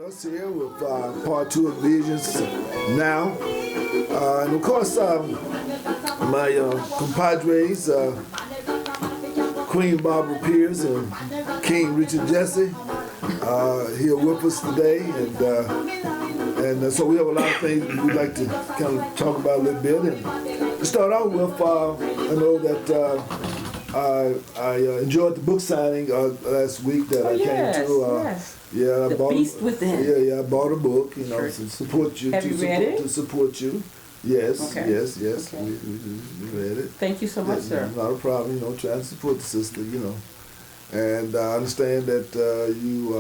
Us here with part two of Visions Now. And of course, my compadres, Queen Barbara Pierce and King Richard Jesse, here with us today. And so we have a lot of things we'd like to kind of talk about a little bit. And to start out with, I know that I enjoyed the book signing last week that I came to. Yes. Yeah, I bought Beast Within. Yeah, I bought a book, you know, to support you. Have you read it? To support you. Yes, Okay. yes. Okay. We read it. Thank you so much, sir. Not a problem, you know, trying to support the sister, you know. And I understand that you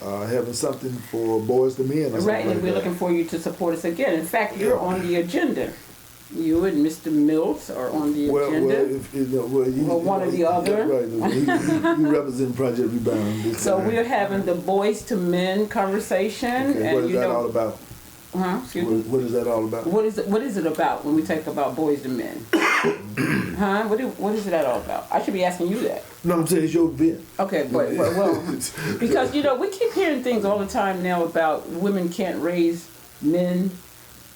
are having something for Boys to Men. Or Right, and like we're that. looking for you to support us again. In fact, you're on the agenda. You and Mr. Mills are on the agenda. Well, one or the other. Right, he represents Project Rebound. So we're having the Boys to Men conversation. Okay, and what is that all about? Excuse me? What is that all about? What is it about when we talk about boys to men? What is that all about? I should be asking you that. No, I'm saying it's your event. Okay, but well, because we keep hearing things all the time now about women can't raise men,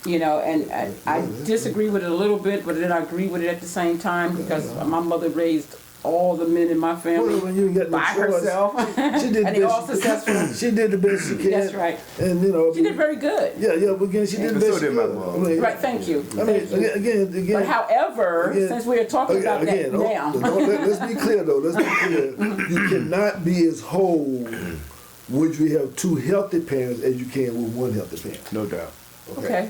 and I disagree with it a little bit, but then I agree with it at the same time because my mother raised all the men in my family by herself, She did and they're all successful. She did the best she can. That's right. And she did very good. Yeah, but again, she did the best she could. Right, thank you. Again. But however, since we're talking about that now. Let's be clear though. You cannot be as whole when you have two healthy parents as you can with one healthy parent. No doubt. Okay.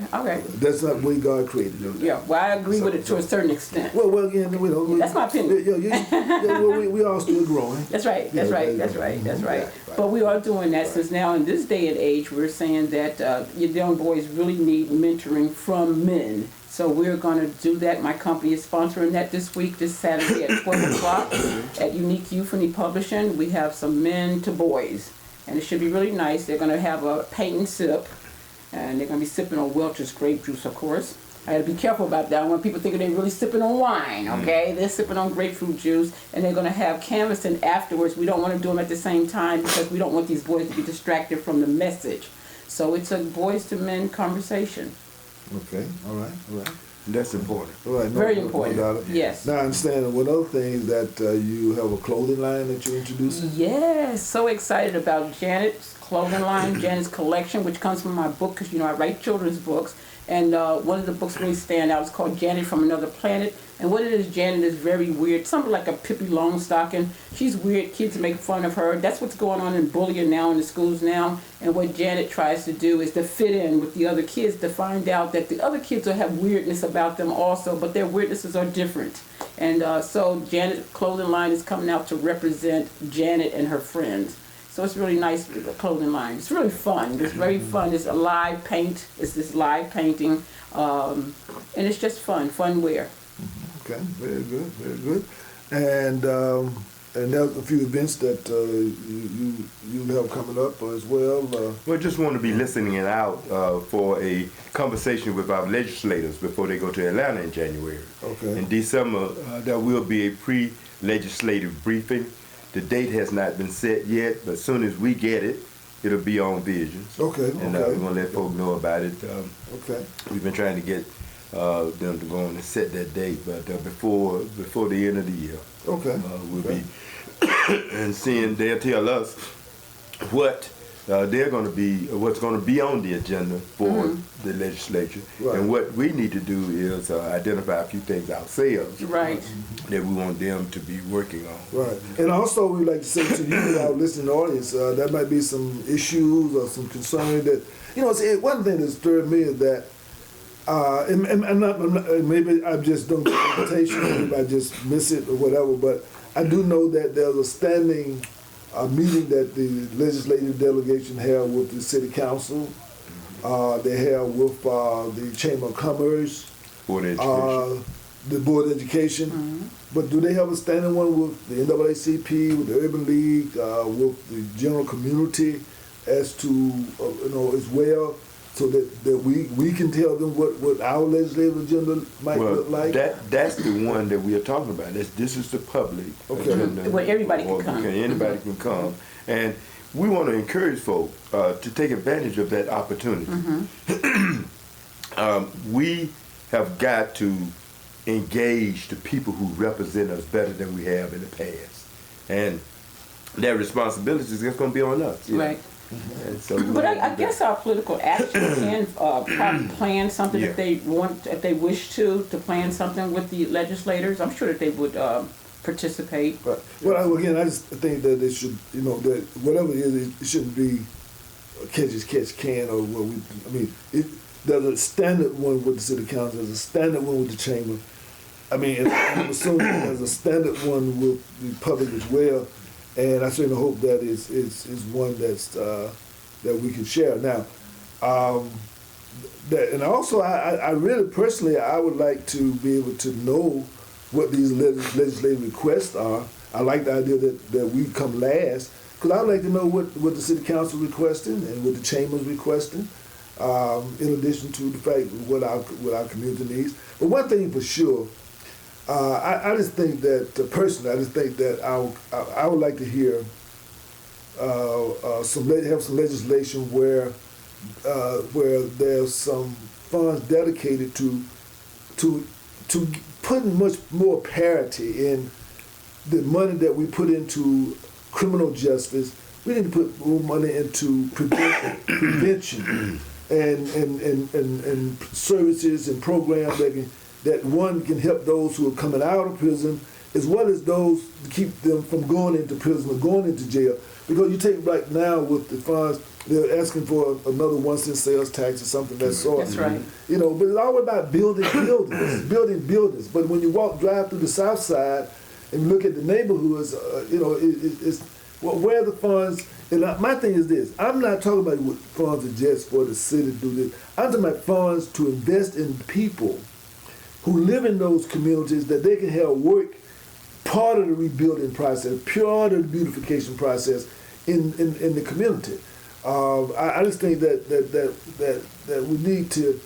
That's not the way God created it. Yeah, well, I agree with it to a certain extent. Well, again, we don't. That's my opinion. We all still growing. That's right. But we are doing that since now in this day and age, we're saying that your young boys really need mentoring from men. So we're going to do that. My company is sponsoring that this Saturday at 12 o'clock at Unique Euphony Publishing. We have some men to boys, and it should be really nice. They're going to have a paint and sip. And they're going to be sipping on Welch's grape juice, of course. I got to be careful about that. I want people thinking they're really sipping on wine, okay? They're sipping on grapefruit juice, and they're going to have canvassing afterwards. We don't want to do them at the same time because we don't want these boys to be distracted from the message. So it's a boys to men conversation. Okay, all right. That's important. All right, Very important. Yes. Now I understand one other thing is that you have a clothing line that you're introducing. Yes, so excited about Janet's clothing line, Janet's collection, which comes from my book because I write children's books, and one of the books really stand out. It's called Janet from Another Planet, and what it is, Janet is very weird, something like a Pippi Longstocking. She's weird. Kids make fun of her. That's what's going on in bullying now in the schools now. And what Janet tries to do is to fit in with the other kids, to find out that the other kids will have weirdness about them also, but their weirdnesses are different. And so Janet's clothing line is coming out to represent Janet and her friends. So it's really nice clothing line. It's really fun. It's very fun. It's a live paint. It's this live painting, and it's just fun wear. Okay, very good. And there's a few events that you have coming up as well. We just want to be listening out for a conversation with our legislators before they go to Atlanta in January. Okay. In December, there will be a pre-legislative briefing. The date has not been set yet, but as soon as we get it, it'll be on Visions. Okay. And we're going to let folks know about it. Okay. We've been trying to get them to go on and set that date, but before the end of the year. Okay. We'll be and seeing, they'll tell us what what's going to be on the agenda for the legislature. Right. And what we need to do is identify a few things ourselves. Right. That we want them to be working on. Right. And also we'd like to say to you, our listening audience, there might be some issues or some concern that, see, one thing that stirred me is that, maybe I just don't get the invitation, maybe I just miss it or whatever, but I do know that there's a standing meeting that the legislative delegation held with the city council. They held with the Chamber of Commerce, Board of Education. The Board of Education. But do they have a standing one with the NAACP, with the Urban League, with the general community as to, as well? So that we can tell them what our legislative agenda might look like? That's the one that we are talking about. This is the public agenda. Where everybody can come. Anybody can come. And we want to encourage folks to take advantage of that opportunity. We have got to engage the people who represent us better than we have in the past, and that responsibility is just going to be on us. Right. And so But I guess our political action can probably plan something if they want, if they wish to plan something with the legislators. I'm sure that they would participate. Right. Well, again, I just think that it should, that whatever it is, it shouldn't be a catch as catch can, or what we. I mean, there's a standard one with the city council. There's a standard one with the chamber. I mean, and I'm assuming there's a standard one with the public as well. And I certainly hope that is one that's that we can share. Now, and also I really personally I would like to be able to know what these legislative requests are. I like the idea that we come last, because I'd like to know what the city council requesting and what the chamber's requesting. In addition to the fact what our community needs. But one thing for sure. I just think that personally, I just think that I would like to hear have some legislation where there's some funds dedicated to putting much more parity in the money that we put into criminal justice. We need to put more money into prevention and services and programs that one can help those who are coming out of prison, as well as those to keep them from going into prison or going into jail. Because you take right now with the funds, they're asking for another 1 cent sales tax or something of that sort. That's right. But it's all about building buildings, building buildings. But when you drive through the South Side and look at the neighborhoods, it's where are the funds. And my thing is this: I'm not talking about what funds are just for the city to do this. I'm talking about funds to invest in people who live in those communities, that they can help work part of the rebuilding process, part of the beautification process in the community. I just think that we need to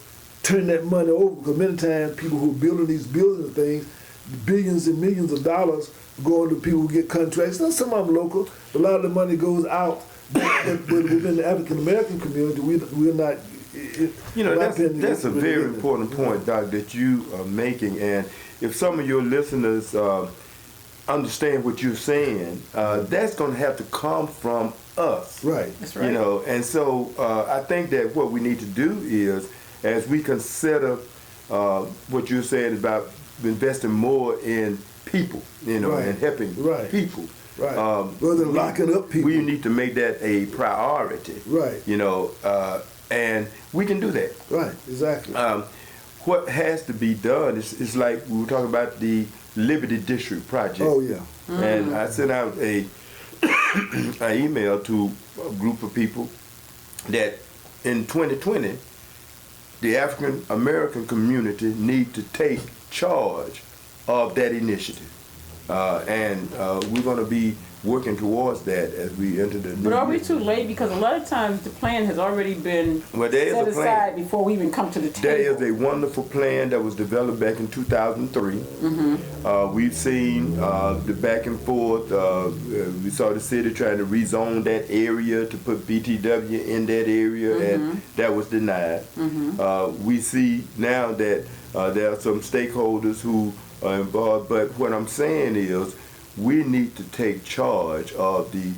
turn that money over, because many times people who are building these buildings and things, billions and millions of dollars going to people who get contracts. Now, some of them local, but a lot of the money goes out. But within the African American community, we're not. That's a very important point, Doc, that you are making. And if some of your listeners understand what you're saying, that's going to have to come from us. Right. That's right. And so I think that what we need to do is, as we consider what you're saying about investing more in people, right. and helping people. Right. Rather than locking up people. We need to make that a priority. Right. And we can do that. Right, exactly. What has to be done is like we were talking about the Liberty District project. Oh, yeah. And I sent out an email to a group of people that in 2020, the African American community need to take charge of that initiative. And we're going to be working towards that as we enter the new But are we year. too late? Because a lot of times the plan has already been Well, there is set a plan. aside before we even come to the table. There is a wonderful plan that was developed back in 2003. We've seen the back and forth. We saw the city trying to rezone that area to put BTW in that area, and that was denied. We see now that there are some stakeholders who are involved, but what I'm saying is we need to take charge of the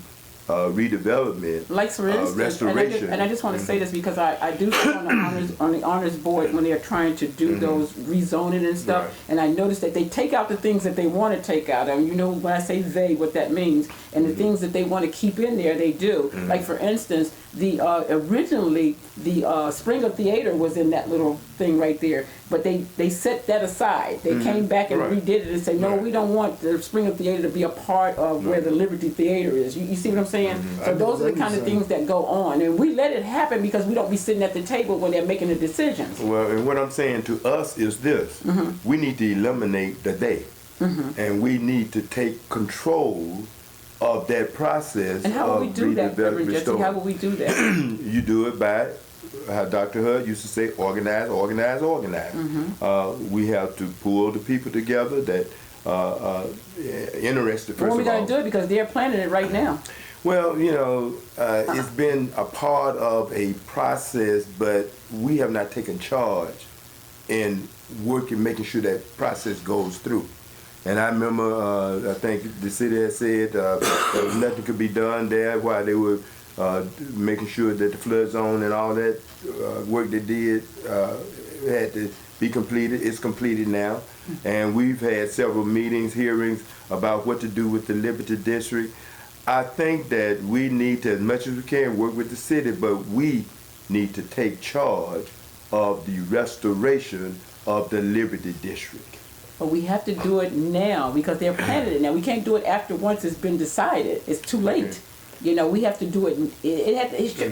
redevelopment, like for instance, restoration. And I just want to say this because I do sit on the honors board when they're trying to do those rezoning and stuff, Right. and I noticed that they take out the things that they want to take out. And when I say they, what that means, and the things that they want to keep in there, they do. Like for instance, originally the Springer Theater was in that little thing right there, but they set that aside. They came back and Right. redid it and said, no, we don't want the Springer Theater to be a part of where the Liberty Theater is. You see what I'm saying? So those are the kind of things that go on, and we let it happen because we don't be sitting at the table when they're making the decisions. Well, and what I'm saying to us is this: we need to eliminate the they, and we need to take control of that process. And how will we do that, Reverend Jesse? restoring. How will we do that? You do it by how Dr. Hud used to say, organize, organize, organize. We have to pull the people together that are interested, first When are we of all. going to do it? Because they're planning it right now. Well, it's been a part of a process, but we have not taken charge in working, making sure that process goes through. And I remember, I think the city had said nothing could be done there while they were making sure that the flood zone and all that work they did had to be completed. It's completed now. And we've had several meetings, hearings about what to do with the Liberty District. I think that we need to, as much as we can, work with the city, but we need to take charge of the restoration of the Liberty District. But we have to do it now because they're planning it now. We can't do it after once it's been decided. It's too late. Okay. We have to do it.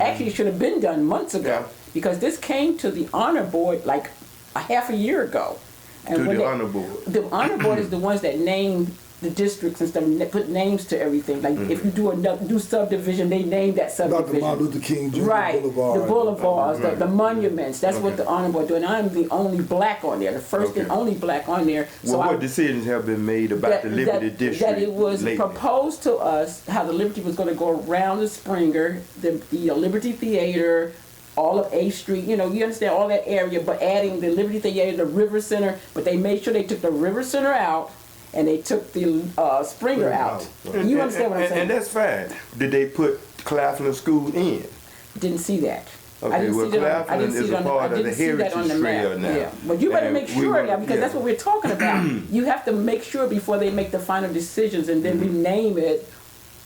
Actually, it should have been done months ago because this came to the honor board like a half a year ago. And to the honor board. The honor board is the ones that name the districts and stuff, and they put names to everything. Like if you do subdivision, they name that subdivision. Dr. Martin Luther King Jr. Right, Boulevard. the boulevards, the monuments. That's what the honor board do, and I'm the only black on there, the first and only black on there. So what decisions have been made about the Liberty District? That it was proposed to us how the Liberty was going to go around the Springer, the Liberty Theater, all of 8th Street, you understand all that area, but adding the Liberty Theater, the River Center, but they made sure they took the River Center out and they took the Springer out. You understand what I'm saying? And that's fine. Did they put Claflin School in? Didn't see that. Okay, well, Claflin is a part of the Heritage Trail now. Yeah, but you better make sure now because that's what we're talking about. You have to make sure before they make the final decisions and then rename it.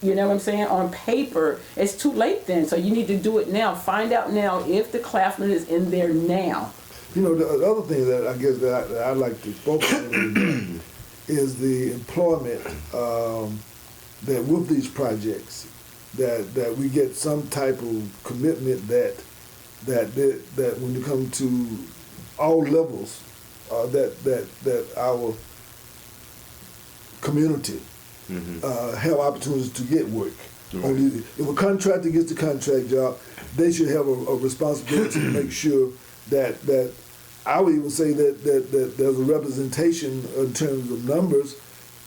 You know what I'm saying? On paper, it's too late then. So you need to do it now. Find out now if the Claflin is in there now. The other thing that I guess that I'd like to focus on is the employment that with these projects that we get some type of commitment that when you come to all levels that our community have opportunities to get work. Right. If a contractor gets the contract job, they should have a responsibility to make sure that I would even say that there's a representation in terms of numbers.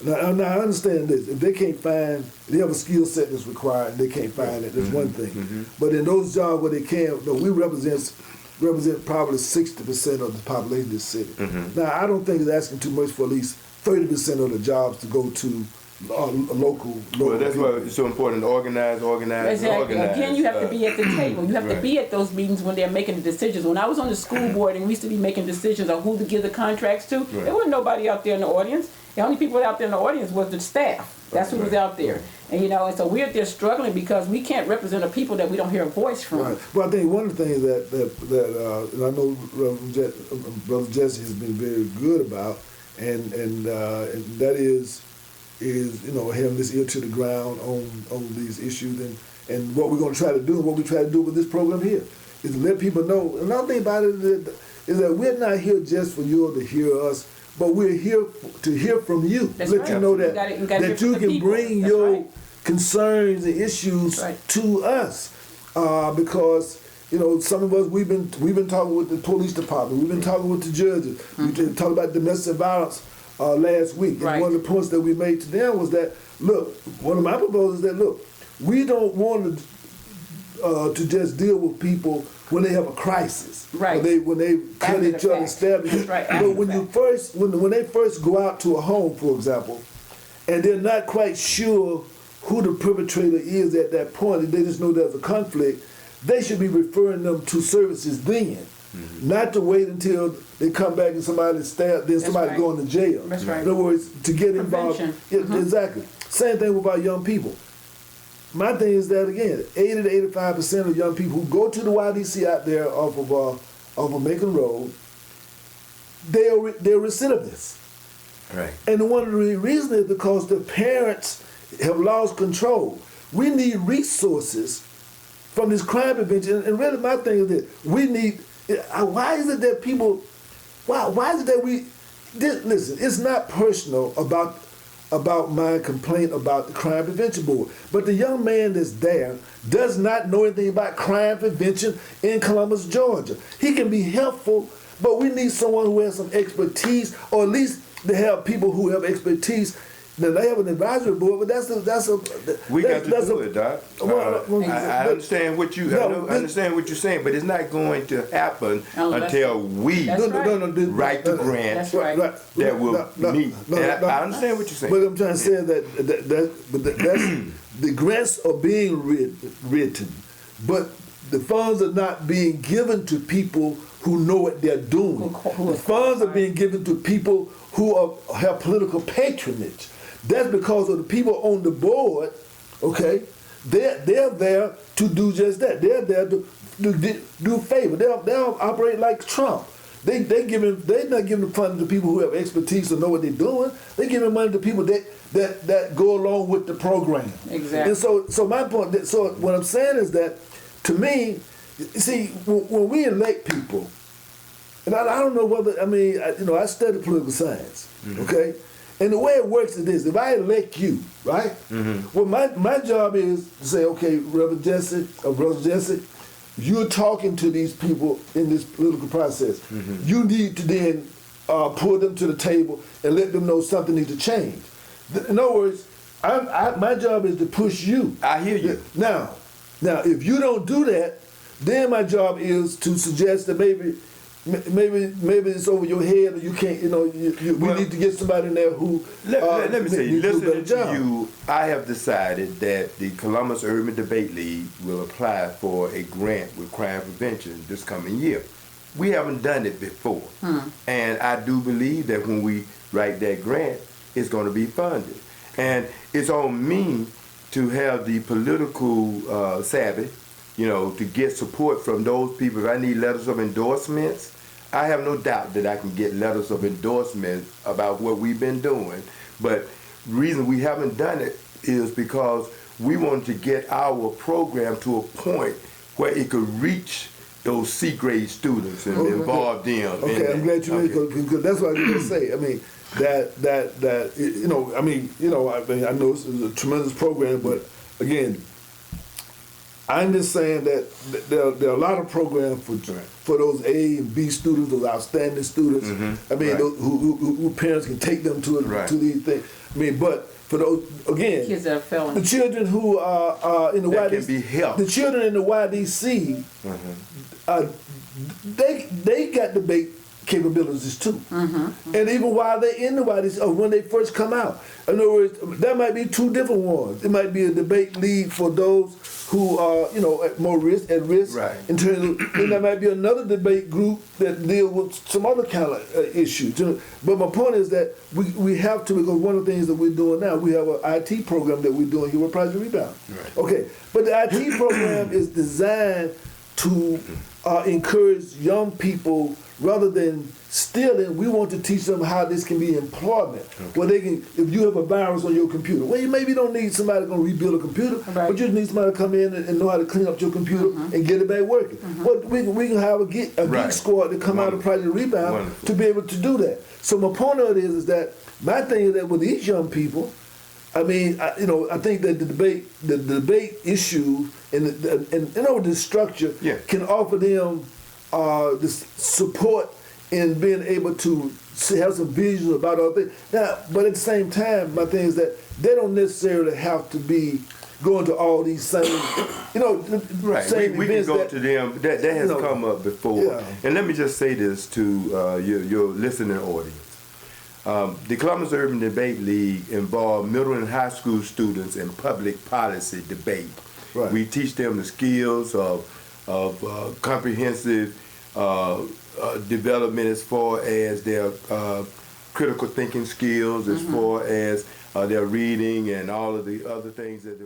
Now I understand this. If they can't find, they have a skill set that's required, and they can't find it. That's one thing. But in those jobs where they can, we represent probably 60% of the population of this city. Now I don't think it's asking too much for at least 30% of the jobs to go to local. Well, that's why it's so important to organize. Exactly. Again, you have to be at the table. You have to be at those meetings when they're making the decisions. When I was on the school board and we used to be making decisions on who to give the contracts to, there wasn't nobody out there in the audience. The only people out there in the audience was the staff. That's who was out there. And and so we're there struggling because we can't represent the people that we don't hear a voice from. Right. Well, I think one of the things that and I know Brother Jesse has been very good about, and that is having this ear to the ground on these issues and what we're going to try to do and what we try to do with this program here is to let people know. Another thing about it is that we're not here just for you to hear us, but we're here to hear from you. That's let right. you know that you can bring That's your right. concerns and issues to us because some of us we've been talking with the police department, we've been talking with the judges, we talked about domestic violence last week, and one of the points that we made to them was that one of my proposals is that we don't want to just deal with people when they have a crisis, right? When they cut each other, stab each other. Right. But when they first go out to a home, for example, and they're not quite sure who the perpetrator is at that point, and they just know there's a conflict, they should be referring them to services then. Not to wait until they come back and somebody stabbed, then somebody going to jail. That's right. In other words, to get involved. Exactly. Same thing with our young people. My thing is that again, 80 to 85% of young people who go to the YDC out there off of Macon Road, they're recidivists. Right. And one of the reasons is because the parents have lost control. We need resources from this crime prevention, and really my thing is that we need. Why is it that people? Why is it that we? Listen, it's not personal about my complaint about the crime prevention board, but the young man that's there does not know anything about crime prevention in Columbus, Georgia. He can be helpful, but we need someone who has some expertise, or at least to have people who have expertise Now they have an advisory board, but that's a We got to do it, Doc. Well, I understand what you I understand what you're saying, but it's not going to happen until we write the grant That's right. that will meet. I understand what you're saying. But I'm trying to say that's the grants are being written, but the funds are not being given to people who know what they're doing. The funds are being given to people who have political patronage. That's because of the people on the board, okay? They're there to do just that. They're there to do favor. They'll operate like Trump. They're not giving the funds to people who have expertise or know what they're doing. They're giving money to people that go along with the program. Exactly. And so my point. So what I'm saying is that, to me, see, when we elect people, and I don't know whether I study political science, okay. And the way it works is this: if I elect you, right? Well, my job is to say, okay, Reverend Jesse, Brother Jesse, you're talking to these people in this political process. You need to then pull them to the table and let them know something needs to change. In other words, my job is to push you. I hear you. Now, if you don't do that, then my job is to suggest that maybe it's over your head, or you can't. We need to get somebody in there who. Let me say, listening to you, I have decided that the Columbus Urban Debate League will apply for a grant with crime prevention this coming year. We haven't done it before, and I do believe that when we write that grant, it's going to be funded, and it's on me to have the political savvy, to get support from those people. If I need letters of endorsements, I have no doubt that I can get letters of endorsement about what we've been doing. But the reason we haven't done it is because we want to get our program to a point where it could reach those C-grade students and involve them. Okay, I'm glad you made it, because that's what I was going to say. I mean, I know it's a tremendous program, but again, I'm just saying that there are a lot of programs for those A and B students, those outstanding students. I mean, those who parents can take them to these things. I mean, but for those, again, kids that are felons, the children who are in the that YDC, can be helped. The children in the YDC, they got debate capabilities too. And even while they're in the YDC, or when they first come out, in other words, there might be two different ones. It might be a debate league for those who are, at more risk, Right. in terms of, then there might be another debate group that deal with some other kind of issues. But my point is that we have to, because one of the things that we're doing now, we have an IT program that we're doing here with Project Rebound. Right. Okay, but the IT program is designed to encourage young people, rather than stealing. We want to teach them how this can be employment. Where they can, if you have a virus on your computer, well, you maybe don't need somebody going to rebuild a computer, but you just need somebody to come in and know how to clean up your computer and get it back working. But we can have a geek squad to come out of Project Rebound to be able to do that. So my point of it is that my thing is that with these young people, I mean, I think that the debate issue and the structure can offer them the support in being able to have some visions about other things. Now, but at the same time, my thing is that they don't necessarily have to be going to all these same, same we events. Can go to them. That has come up before. Yeah. And let me just say this to your listening audience. The Columbus Urban Debate League involved middle and high school students in public policy debate. Right. We teach them the skills of comprehensive development as far as their critical thinking skills, as far as their reading and all of the other things that.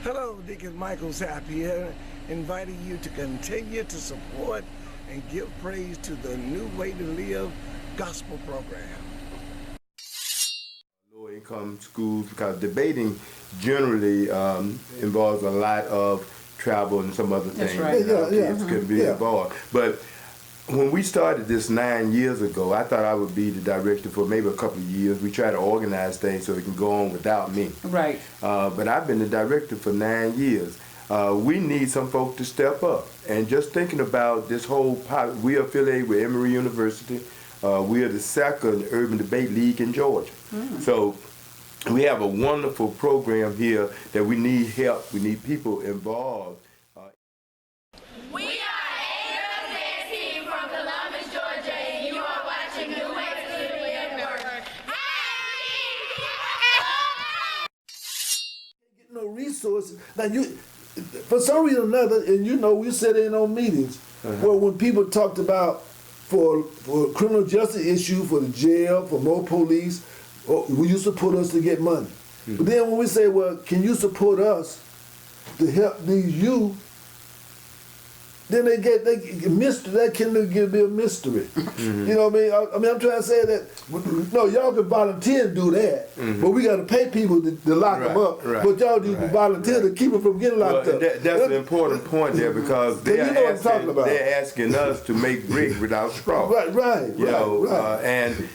Hello, Deacon Michael Sapp here, inviting you to continue to support and give praise to the New Way to Live gospel program. Low income schools, because debating generally involves a lot of travel and some other things. That's right. Kids could be involved. But when we started this 9 years ago, I thought I would be the director for maybe a couple of years. We try to organize things so it can go on without me. Right. But I've been the director for 9 years. We need some folk to step up. And just thinking about this whole, we are affiliated with Emory University. We are the second urban debate league in Georgia. So we have a wonderful program here that we need help. We need people involved. We are Angels Dance Team from Columbus, Georgia, and you are watching New Wave Studio Network. Get no resources. Now you, for some reason or another, and you know, we sat in on meetings where when people talked about for criminal justice issue, for the jail, for more police, will you support us to get money? But then when we say, well, can you support us to help these youth? Then they mystery. That can be a mystery. You know what I mean? I'm trying to say that no, y'all can volunteer to do that, but we got to pay people to lock them up. But y'all do volunteer to keep them from getting locked up. That's an important point there because they're asking us to make brick without straw. Right. And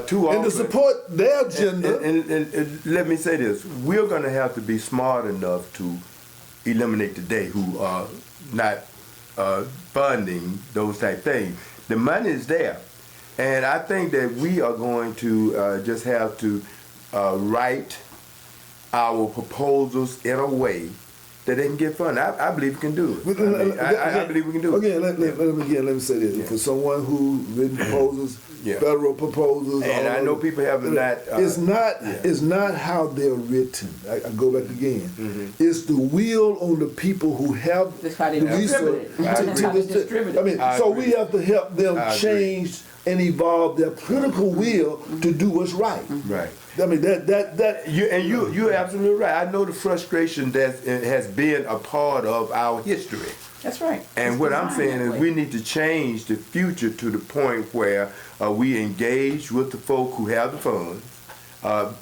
too often, and to support their agenda. And let me say this: we're going to have to be smart enough to eliminate today who are not funding those type things. The money is there, and I think that we are going to just have to write our proposals in a way that they can get funded. I believe we can do it. I believe we can do it. Again, let me say this: for someone who written proposals, federal proposals, and I know people have not. It's not how they're written. I go back again. It's the will on the people who have the resources to distribute it. I mean, so we have to help them change and evolve their political will to do what's right. Right. I mean you're absolutely right. I know the frustration that has been a part of our history. That's right. And what I'm saying is we need to change the future to the point where we engage with the folk who have the funds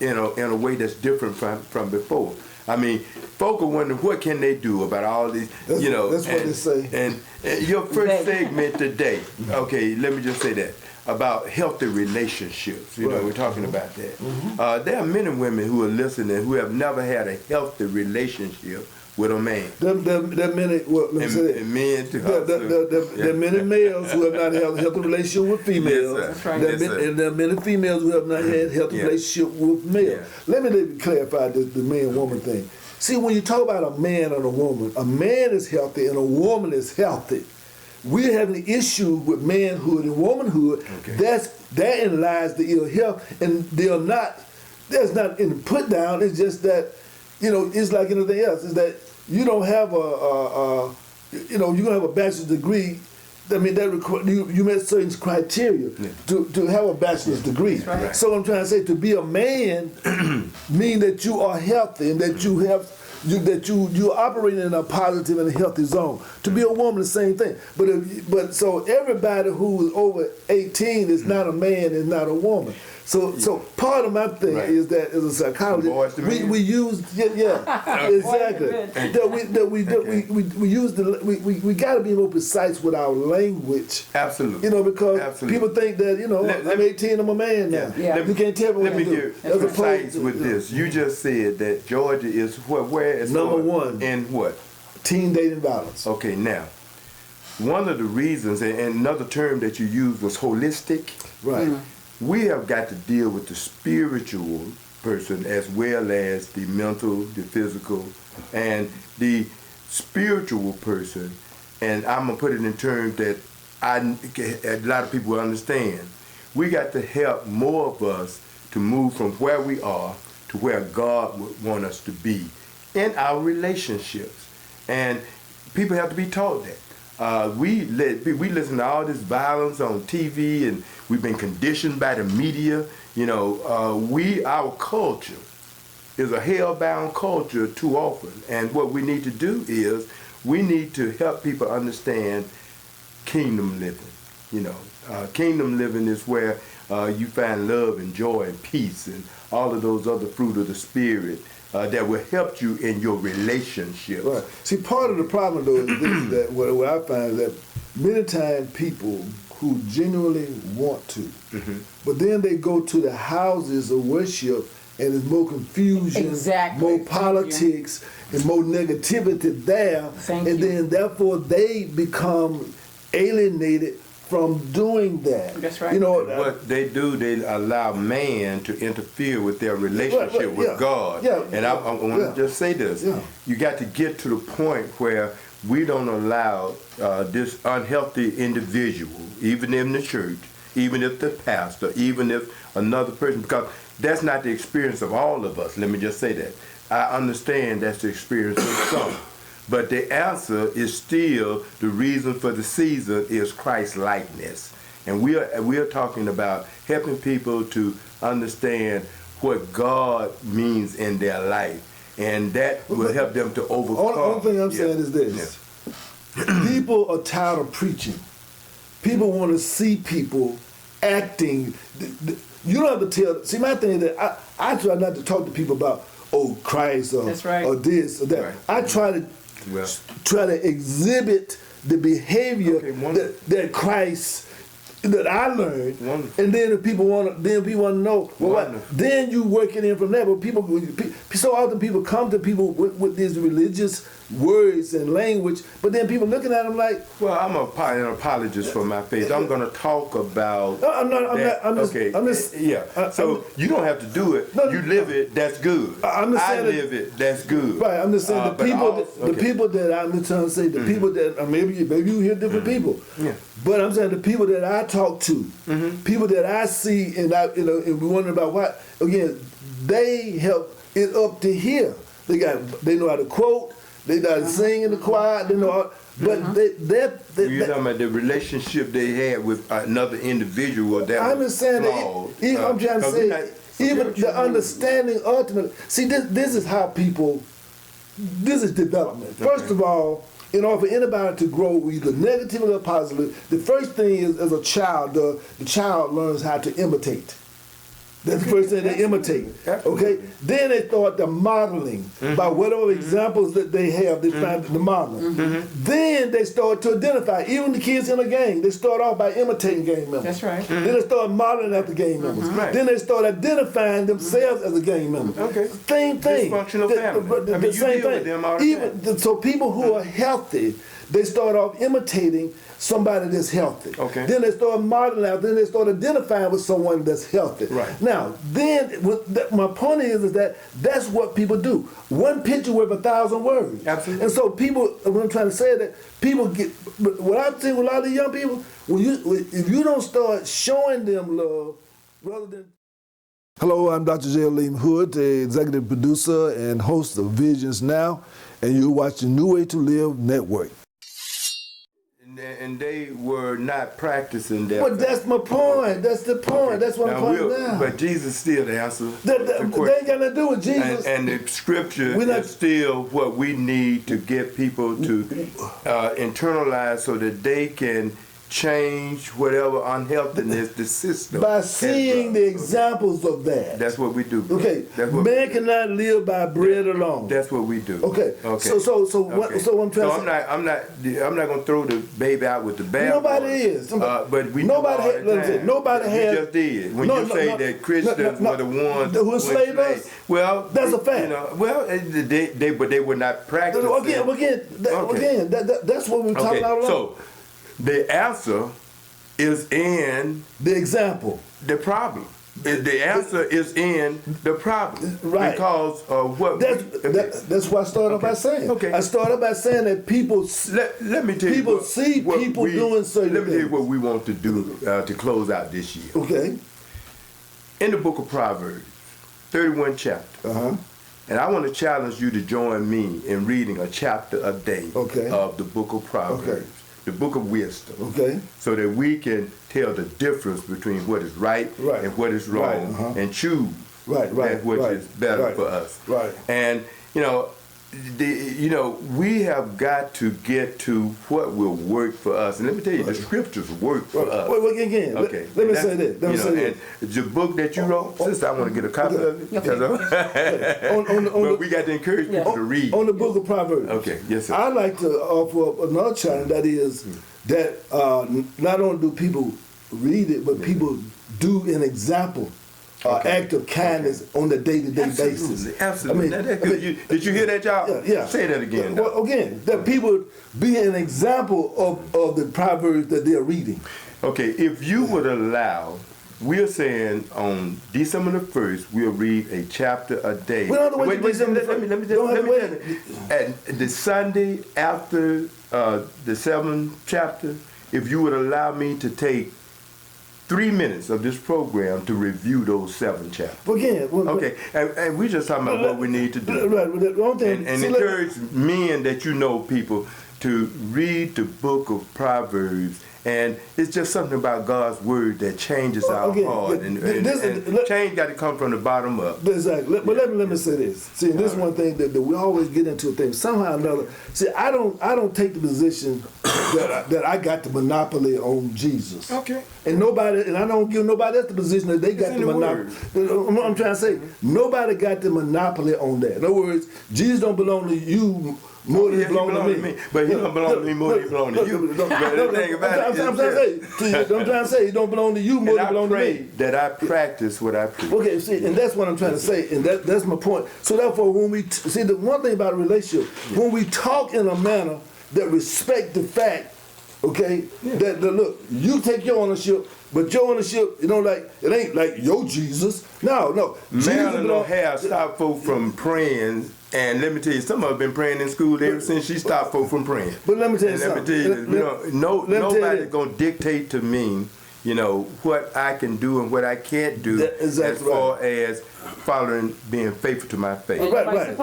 in a way that's different from before. I mean, folk are wondering what can they do about all these, That's what they say. And your first segment today, okay, let me just say that, about healthy relationships. You know, we're talking about that. There are many women who are listening who have never had a healthy relationship with a man. There are many, well, let me say that. Men too. There are many males who have not had a healthy relationship with females. Yes, sir. And there are many females who have not had a healthy relationship with males. Let me clarify the man-woman thing. See, when you talk about a man and a man is healthy and a woman is healthy. We're having an issue with manhood and womanhood. Therein lies the ill health, and there's not any put down. It's just that, you know, it's like anything else. Is that you don't have you're gonna have a bachelor's degree. I mean, that you met certain criteria to have a bachelor's degree. Right. So I'm trying to say, to be a man mean that you are healthy and that you have. You're operating in a positive and a healthy zone. To be a woman, the same thing. But so everybody who is over 18 is not a man, is not a woman. So part of my thing is that as a psychologist, we use exactly we got to be more precise with our language. Absolutely. You know, because people think that I'm 18, I'm a man now. You can't tell me what to do. Let me get precise with this. You just said that Georgia is where is number one in what? Teen dating violence. Okay, now one of the reasons, and another term that you used was holistic. Right. We have got to deal with the spiritual person as well as the mental, the physical, and the spiritual person. And I'm going to put it in terms that a lot of people will understand. We got to help more of us to move from where we are to where God would want us to be in our relationships. And people have to be taught that. We listen to all this violence on TV, and we've been conditioned by the media. You know, our culture is a hell-bound culture too often. And what we need to do is we need to help people understand kingdom living. You know, kingdom living is where you find love and joy and peace and all of those other fruit of the Spirit that will help you in your relationships. Right. See, part of the problem, though, is this, that what I find is that many times people who genuinely want to, but then they go to the houses of worship and there's more confusion, more politics, and more negativity there, then therefore they become alienated from doing that. That's right. You know, What they do, they allow man to interfere with their relationship with yeah, God. yeah, And I want to just say this. Yeah. You got to get to the point where we don't allow this unhealthy individual, even in the church, even if the pastor, even if another person, because that's not the experience of all of us. Let me just say that. I understand that's the experience of some. But the answer is still the reason for the season is Christ likeness. And we are talking about helping people to understand what God means in their life. And that will help them to overcome. The only thing I'm saying is this. People are tired of preaching. People want to see people acting. You don't have to tell. See, my thing is that I try not to talk to people about, oh, Christ or, That's right. or this or that. Right. I try to exhibit the behavior that Christ that I learned. Wonderful. And then if people want to know, well, what, then you work it in from there. But so often people come to people with these religious words and language, but then people looking at them like, well, I'm an apologist for my faith. I'm going to talk about. So you don't have to do it. No, you live it. That's good. I live it. That's good. Right. I'm just saying the people that I'm trying to say, the people that maybe you hear different people. Yeah. But I'm saying the people that I talk to, people that I see, and and we wondering about what again, they help it up to here. They know how to quote. They know how to sing in the choir. They know, but you're talking about the relationship they had with another individual. That I'm just saying flawed. I'm trying to say even the understanding ultimately. See, this is how people. This is development. First of all, in order for anybody to grow either negatively or positively, the first thing is as a child, the child learns how to imitate. That's the first thing they imitate. Okay? Then they start the modeling by whatever examples that they have, they find the modeling. Then they start to identify. Even the kids in a gang, they start off by imitating gang members. That's right. Then they start modeling after gang members. Right. Then they start identifying themselves as a gang member. Okay. Same thing. Dysfunctional family. The same thing. With them all the time. So people who are healthy, they start off imitating somebody that's healthy. Okay. Then they start modeling out. Then they start identifying with someone that's healthy. Right. Now, then my point is that that's what people do. One picture worth 1,000 words. Absolutely. And so people, what I'm trying to say is that people get. What I'm seeing with a lot of the young people, if you don't start showing them love, rather than. Hello, I'm Dr. Aleem Hud, the executive producer and host of Visions Now, and you're watching New Way to Live Network. And they were not practicing that. But that's my point. That's the point. Okay. That's what I'm pointing out. But Jesus still the answer. They ain't got nothing to do with Jesus. And the scripture is still what we need to get people to internalize so that they can change whatever unhealthiness the system. By seeing the examples of that. That's what we do. Okay. Man cannot live by bread alone. That's what we do. Okay. So what I'm trying to say. I'm not gonna throw the baby out with the bathwater. Nobody is. But we nobody had. Nobody had. You just did. When you say that Christians were the ones who enslaved us. Well, that's a fact. They were not practicing. Again, that's what we're talking about. So the answer is in the example. The problem. The answer is in the problem. Right. Because of what. That's what I started by saying. Okay. I started by saying that people. Let me tell you. People see people doing certain things. Let me tell you what we want to do to close out this year. Okay. In the book of Proverbs, 31 chapter. And I want to challenge you to join me in reading a chapter a day of the book of Proverbs. Okay. The book of wisdom. Okay. So that we can tell the difference between what is right and what is wrong and choose that which is better for us. Right. And we have got to get to what will work for us. And let me tell you, the scriptures work for us. Wait, again. Okay. Let me say that. And the book that you wrote, sister, I want to get a copy of it. But we got to encourage people to read. On the book of Proverbs. Okay. Yes, sir. I like to offer up another challenge. That is that not only do people read it, but people do an example. Act of kindness on a day-to-day basis. Absolutely. Did you hear that, y'all? Yeah. Say that again. Well, again, that people be an example of the Proverbs that they're reading. Okay, if you would allow, we're saying on December the 1st, we'll read a chapter a day. We don't have to wait till December let me Don't have to wait. and the Sunday after the 7th chapter, if you would allow me to take 3 minutes of this program to review those 7 chapters. Again, Okay, and we're just talking about what we need to do. Right, but the only thing, And see, encourage men that you know, people, to read the book of Proverbs. And it's just something about God's word that changes our again, heart. And change got to come from the bottom up. Exactly. But let me say this. See, this is one thing that we always get into a thing. Somehow or another. See, I don't take the position that I got the monopoly on Jesus. Okay. And I don't give nobody else the position that they got the monopoly. I'm trying to say, nobody got the monopoly on that. In other words, Jesus don't belong to you more than he belong to me. But he don't belong to me more than he belong to you. But the thing about it is I'm trying to say, he don't belong to you more than he belong to me. That I practice what I preach. Okay, see, and that's what I'm trying to say, and that's my point. So therefore, when we see the one thing about a relationship, when we talk in a manner that respect the fact, okay, that look, you take your ownership, but your ownership, it ain't like your Jesus. No. Marilyn O'Hare stopped folk from praying. And let me tell you, some of them been praying in school ever since she stopped folk from praying. But let me tell you something. Let me tell you, nobody's going to dictate to me, what I can do and what I can't do as far as following, being faithful to my faith. Right.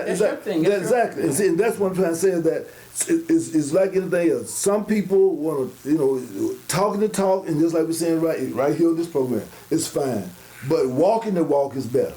Exactly. And see, and that's what I'm trying to say is that it's like anything else. Some people want to, talking the talk, and just like we're saying right here on this program, it's fine. But walking the walk is better.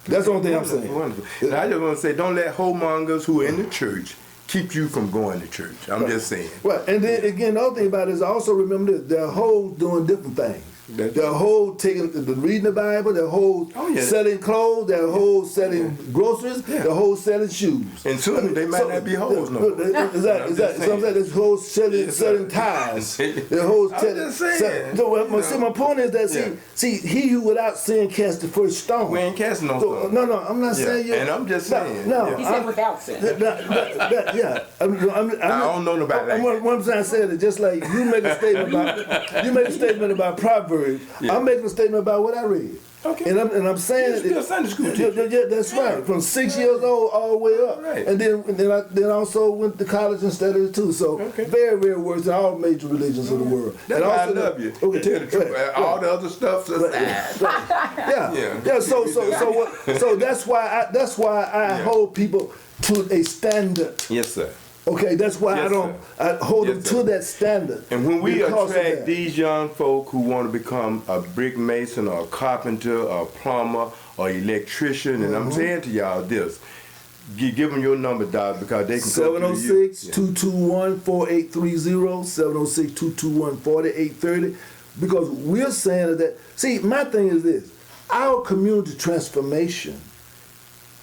That's the only thing I'm saying. Wonderful. And I just want to say, don't let homongers who are in the church keep you from going to church. I'm just saying. Right. And then again, the other thing about it is also remember this, there are hoes doing different things. There are hoes reading the Bible, there are hoes selling clothes, there are hoes selling groceries, there are hoes selling shoes. And soon they might not be hoes no more. Exactly. So I'm saying there's hoes selling ties. There are hoes selling. My point is that see, he who without sin cast the first stone. We ain't casting no stone. No, I'm not saying you. And I'm just saying. No, he said without sin. I don't know nobody like that. What I'm trying to say is just like you make a statement about Proverbs. I'm making a statement about what I read. Okay. And I'm saying you're still Sunday school teacher. Yeah, that's right. From 6 years old all the way up. Right. And then I also went to college and studied too. So very, very words in all major religions of the world. That's and why also, I love you. Okay. Tell the truth. All the other stuff aside. Yeah. So that's why I hold people to a standard. Yes, sir. Okay, that's why I hold them to that standard. And when we attract these young folk who want to become a brick mason or a carpenter or a plumber or electrician, and I'm saying to y'all this, give them your number, Doc, because they can 706-221-4830, 706-221-4830, because we're saying that, see, my thing is this, our community transformation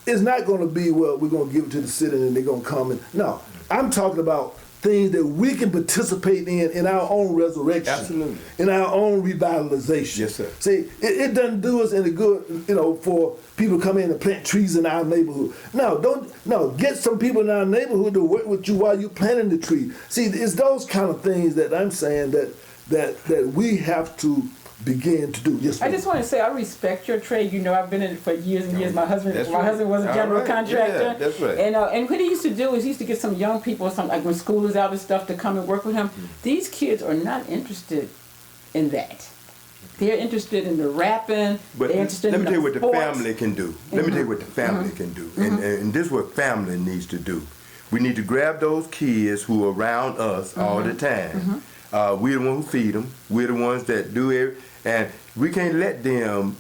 is not going to be, well, we're going to give it to the city and they're going to come in. No, I'm talking about things that we can participate in our own resurrection. Absolutely. In our own revitalization. Yes, sir. See, it doesn't do us any good, for people to come in and plant trees in our neighborhood. No, get some people in our neighborhood to work with you while you're planting the tree. See, it's those kind of things that I'm saying that we have to begin to do. Yes, I just want to say I respect your trade. I've been in it for years and years. My husband was a general contractor. Yeah, that's right. And what he used to do is he used to get some young people, like when school is out and stuff, to come and work with him. These kids are not interested in that. They're interested in the rapping. But they're interested let me in tell you what the sports. family can do. Let me tell you what the family can do. And this is what family needs to do. We need to grab those kids who are around us all the time. We're the ones who feed them. We're the ones that do it. And we can't let them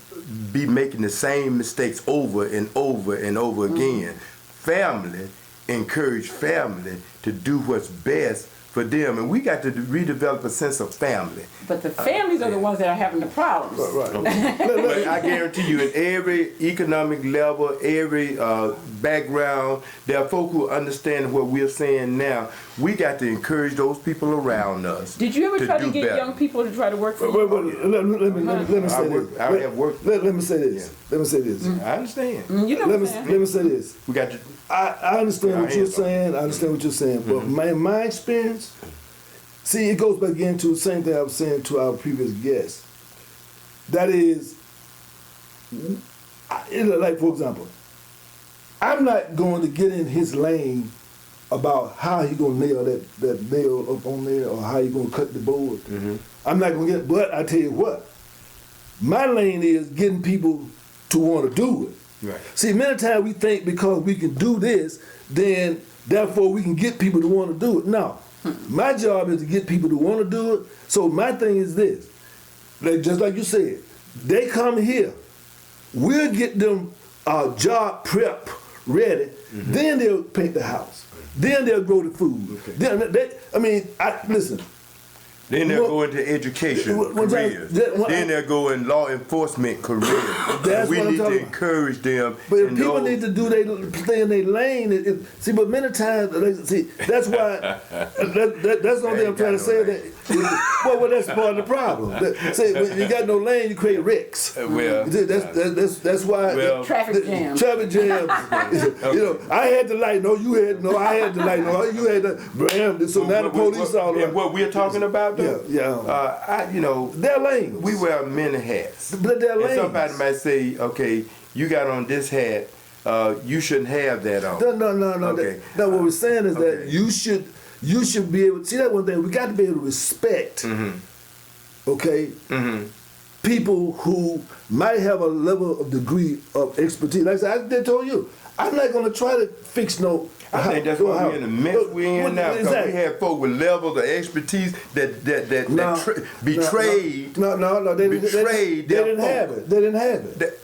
be making the same mistakes over and over and over again. Family, encourage family to do what's best for them. And we got to redevelop a sense of family. But the families are the ones that are having the problems. Right. But I guarantee you, in every economic level, every background, there are folk who understand what we're saying now. We got to encourage those people around us. Did you ever try to get young people to try to work for you? Let me say this. I have worked. Let me say this. Let me say this. I understand. Let me say this. We got to. I understand what you're saying. I understand what you're saying. But in my experience, See, it goes back again to the same thing I was saying to our previous guest. That is, like for example, I'm not going to get in his lane about how he gonna nail that nail up on there or how he gonna cut the board. Mm-hmm. I'm not gonna get. But I tell you what, my lane is getting people to want to do it. Right. See, many times we think because we can do this, then therefore we can get people to want to do it. No, my job is to get people to want to do it. So my thing is this, like, just like you said, they come here, we'll get them job prep ready, then they'll paint the house, then they'll grow the food. Okay. Listen. Then they'll go into education careers. Then they'll go in law enforcement careers. That's we what I'm need to talking encourage them. But if people need to do stay in their lane. See, but many times, that's why. That's the only thing I'm trying to say. Well, that's part of the problem. See, when you got no lane, you create wrecks. That's why. Traffic jams. Traffic jams. I had the light. No, you had. No, I had the light. No, you had the. So now the police all and what we're talking about. Yeah. Their lanes. We wear many hats. But they're lanes. And somebody might say, okay, you got on this hat, you shouldn't have that on. No. Okay. No, what we're saying is that you should be able to see that one thing. We got to be able to respect. Okay. People who might have a level of degree of expertise. Like I said, I told you, I'm not going to try to fix no. I think that's why we're in the mess we're in now. Because we have folk with levels of expertise that betrayed. No, they didn't have it. They didn't have it.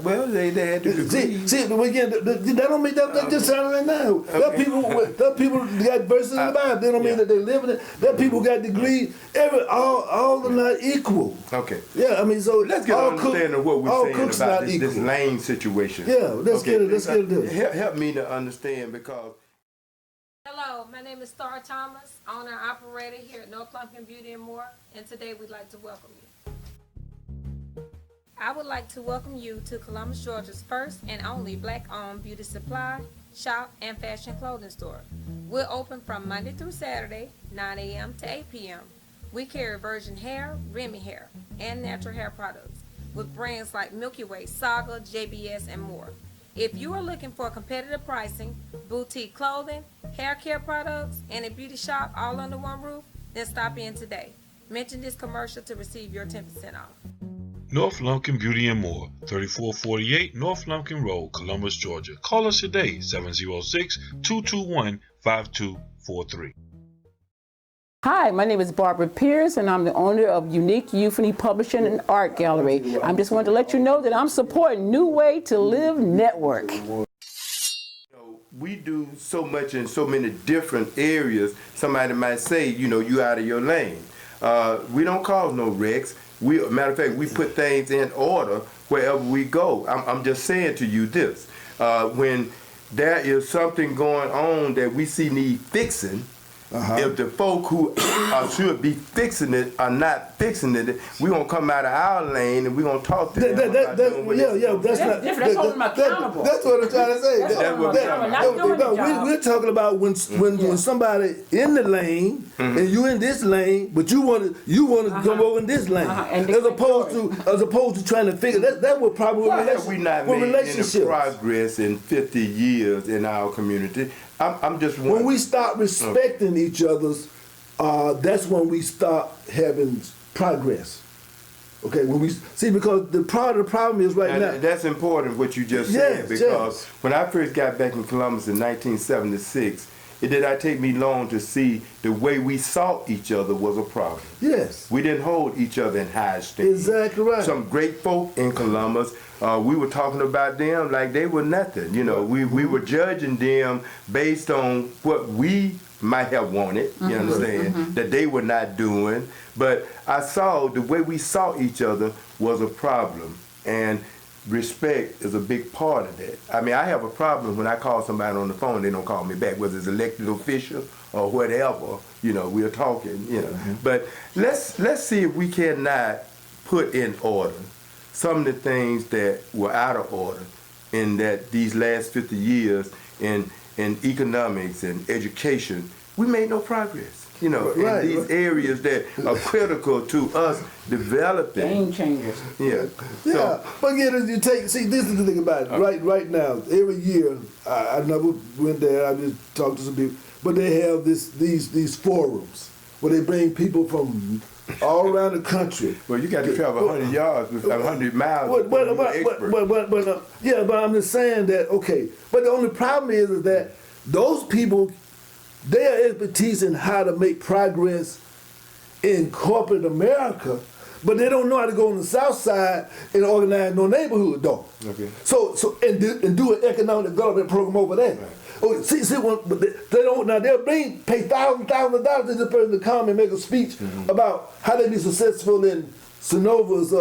Well, they had to degree. See, but again, that don't mean that just sounding right now. There are people got verses in the Bible. They don't mean that they live in it. There are people who got degrees. All are not equal. Okay. Yeah, so let's get an understanding of what we're saying about this lane situation. Yeah, let's get it. Help me to understand because. Hello, my name is Star Thomas, owner and operator here at North Lumpkin Beauty and More, and today we'd like to welcome you. I would like to welcome you to Columbus, Georgia's first and only black-owned beauty supply, shop, and fashion clothing store. We're open from Monday through Saturday, 9 a.m. to 8 p.m. We carry virgin hair, Remy hair, and natural hair products with brands like Milky Way, Saga, JBS, and more. If you are looking for competitive pricing, boutique clothing, hair care products, and a beauty shop all under one roof, then stop in today. Mention this commercial to receive your 10% off. North Lumpkin Beauty and More, 3448 North Lumpkin Road, Columbus, Georgia. Call us today, 706-221-5243. Hi, my name is Barbara Pierce, and I'm the owner of Unique Euphony Publishing and Art Gallery. I just wanted to let you know that I'm supporting New Way to Live Network. We do so much in so many different areas. Somebody might say, you out of your lane. We don't cause no wrecks. Matter of fact, we put things in order wherever we go. I'm just saying to you this. When there is something going on that we see need fixing, if the folk who should be fixing it are not fixing it, we're going to come out of our lane and we're going to talk to them. That's not different. That's holding them accountable. That's what I'm trying to say. We're talking about when somebody in the lane and you in this lane, but you want to come over in this lane, as opposed to trying to figure that would probably we not made any progress in 50 years in our community. I'm just wondering. When we start respecting each other's, that's when we start having progress. Okay, when we see, because the problem is now. That's important what you just said, because when I first got back in Columbus in 1976, it did not take me long to see the way we saw each other was a problem. Yes. We didn't hold each other in high esteem. Exactly right. Some great folk in Columbus, we were talking about them like they were nothing. We were judging them based on what we might have wanted, you understand, that they were not doing. But I saw the way we saw each other was a problem. And respect is a big part of that. I mean, I have a problem when I call somebody on the phone, they don't call me back, whether it's elected official or whatever, we're talking, But let's see if we cannot put in order some of the things that were out of order in that these last 50 years in economics and education, we made no progress. you know, Right, in these right. areas that are critical to us developing. Game changers. Yeah. Yeah, but again, you take, see, this is the thing about it. Right now, every year, I never went there. I just talked to some people, but they have these forums where they bring people from all around the country. Well, you got to travel 100 yards, 100 miles. But I'm just saying that, okay, but the only problem is that those people, their expertise in how to make progress in corporate America, but they don't know how to go on the south side and organize no neighborhood though. Okay. So and do an economic development program over there. Right. Oh, see, but they don't now. They'll pay thousands of dollars to this person to come and make a speech about how they be successful in Synovus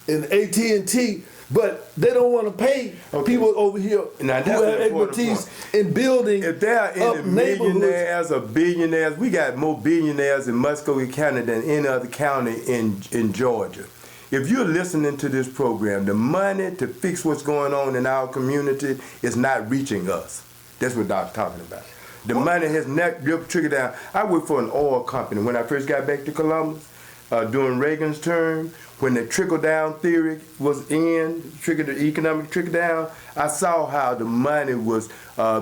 in AT&T, but they don't want to pay people over here Now, who that's have an important expertise point. in building If there are up any neighborhoods. millionaires or billionaires, we got more billionaires in Muscogee County than any other county in Georgia. If you're listening to this program, the money to fix what's going on in our community is not reaching us. That's what Doc's talking about. The money has not trickled down. I worked for an oil company when I first got back to Columbus during Reagan's term. When the trickle-down theory was the economic trickle-down, I saw how the money was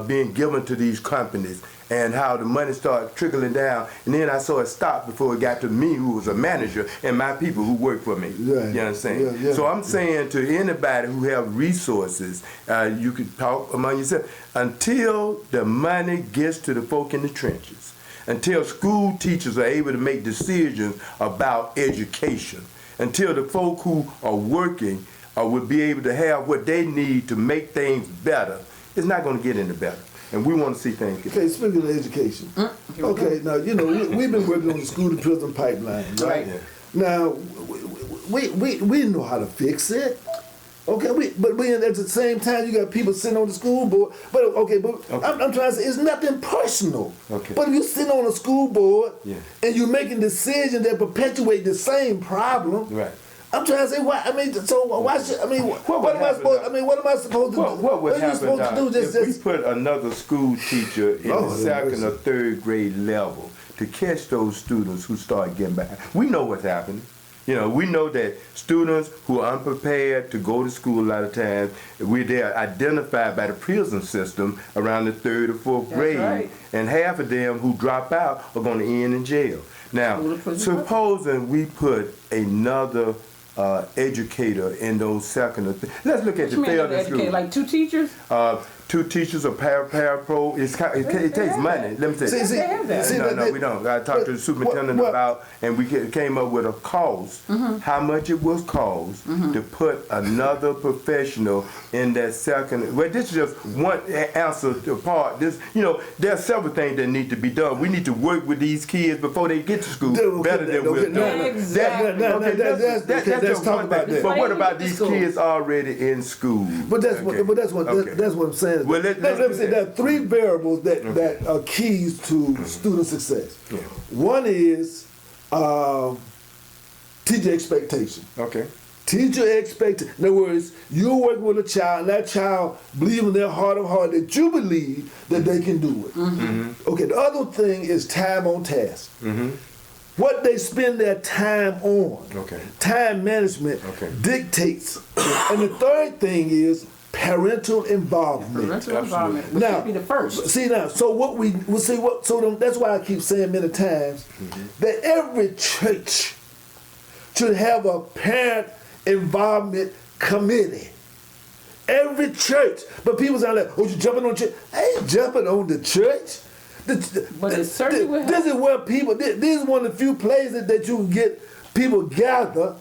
being given to these companies and how the money started trickling down. And then I saw it stop before it got to me, who was a manager, and my people who worked for me. Right. You understand? Yeah. So I'm saying to anybody who have resources, you can talk among yourself, until the money gets to the folk in the trenches, until school teachers are able to make decisions about education, until the folk who are working will be able to have what they need to make things better, it's not going to get any better. And we want to see things get better. Okay, speaking of education. Okay, now, you know, we've been working on the school to prison pipeline, right? Yeah. Now, we know how to fix it. Okay, but at the same time, you got people sitting on the school board. But I'm trying to say it's nothing personal. Okay. But if you sit on a school board Yeah. and you're making decisions that perpetuate the same problem, Right. I'm trying to say why. I mean, so why should I mean? What am I supposed? I mean, what am I supposed to do? What would are you happen supposed to do? if we put another school teacher in Oh, the second mercy. or third grade level to catch those students who start getting behind? We know what's happening. You know, we know that students who are unprepared to go to school a lot of times, they're identified by the prison system around the third or fourth grade, right. and half of them who drop out are going to end in jail. Now, supposing we put another educator in those second or third. Let's look at the failed school. Like 2 teachers? 2 teachers or para-pro. It takes money. Let me say. No, we don't. I talked to the superintendent about, and we came up with a cost, how much it was cost to put another professional in that second. Well, this is just one answer to part. This, you know, there are several things that need to be done. We need to work with these kids before they get to school better than we're doing. Exactly. Let's talk about that. But what about these kids already in school? But that's what I'm saying. Well, let me say there are 3 variables that are keys to student success. Yeah. One is teacher expectation. Okay. Teacher expectation. In other words, you're working with a child, and that child believes in their heart of heart that you believe that they can do it. Okay. The other thing is time on task. What they spend their time on. Okay. Time management dictates. And the third thing is parental involvement. Parental involvement, which Now, should be the first. see now, so that's why I keep saying many times that every church should have a parent involvement committee. Every church. But people sound like, oh, you jumping on church? I ain't jumping on the church. But it certainly will help. This is where people, this is one of the few places that you can get people gather,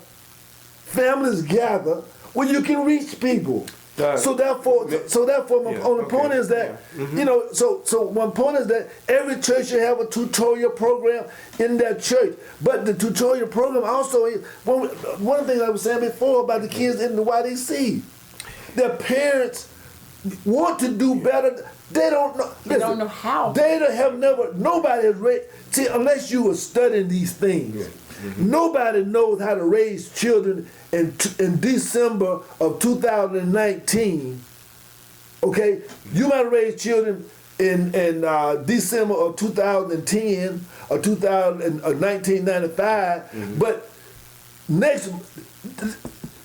families gather, where you can reach people. So therefore, my only point is that, you know, so one point is that every church should have a tutorial program in that church. But the tutorial program also is, one of the things I was saying before about the kids in the YDC, their parents want to do better. They don't know. They don't know how. They have never, nobody has raised, see, unless you were studying these things, nobody knows how to raise children in December of 2019. Okay? You might raise children in December of 2010 or 2000 or 1995, but next,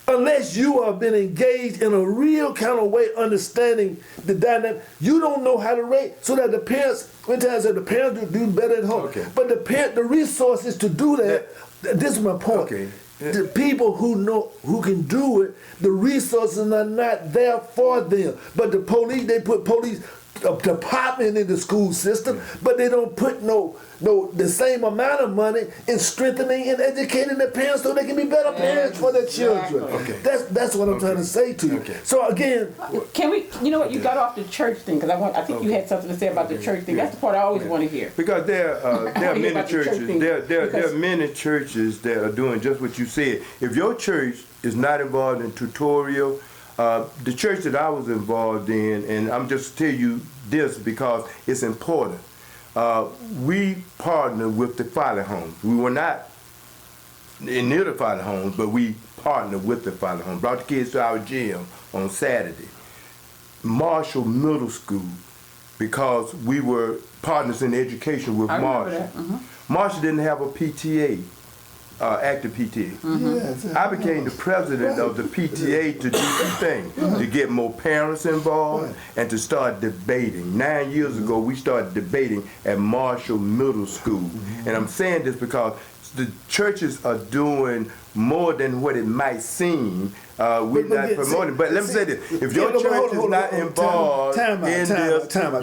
unless you have been engaged in a real kind of way, understanding the dynamic, you don't know how to rate. So that the parents, many times the parents do better at home. Okay. But the resources to do that, this is my point. Okay. The people who can do it, the resources are not there for them. But the police, they put police department in the school system, but they don't put the same amount of money in strengthening and educating the parents so they can be better parents for their children. Okay. That's what I'm trying to say to you. Okay. So again, Can we, you know what, you got off the church thing, because I think you had something to say about the church thing. That's the part I always want to hear. Because there are many about the church churches. thing, There are many churches that are doing just what you said. If your church is not involved in tutorial, the church that I was involved in, and I'm just tell you this because it's important. We partnered with the Folly Homes. We were not near the Folly Homes, but we partnered with the Folly Homes. Brought the kids to our gym on Saturday. Marshall Middle School, because we were partners in education with I remember Marshall. that. Mhm. Marshall didn't have a PTA, active PTA. yes, I became the president of the PTA to do two things, to get more parents involved and to start debating. 9 years ago, we started debating at Marshall Middle School. And I'm saying this because the churches are doing more than what it might seem. We're not promoting. But let me say this. If your church is not involved in this,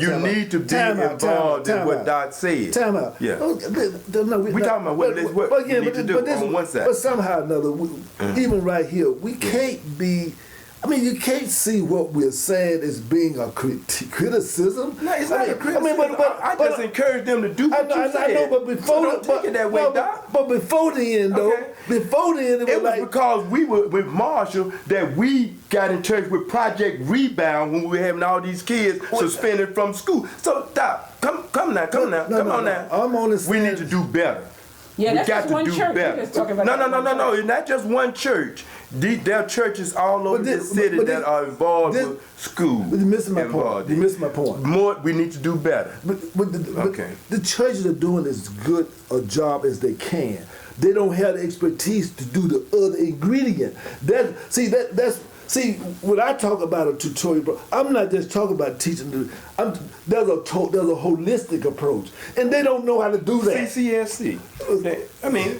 you need to be involved in what God said. Time out. Yeah. Oh, no, We talking about what we need to do on one side. But somehow or another, even right here, we can't be. I mean, you can't see what we're saying as being a criticism. No, it's not a criticism. I just encourage them to do what you said. I know, but before so don't take it that way, Doc. But before the end, though, Okay. before the end, It was like, because we were with Marshall that we got in church with Project Rebound when we were having all these kids suspended from school. So, Doc, come on now. I'm on the We side. need to do better. Yeah, we that's got just to one do church. better. We're just talking about No, that one church. it's not just one church. There are churches all over the city but that are involved with schools. But you're missing my point. You're missing my point. More, we need to do better. But Okay. the churches are doing as good a job as they can. They don't have the expertise to do the other ingredient. See, when I talk about a tutorial, bro, I'm not just talking about teaching. There's a holistic approach, and they don't know how to do that. CCSC. I mean,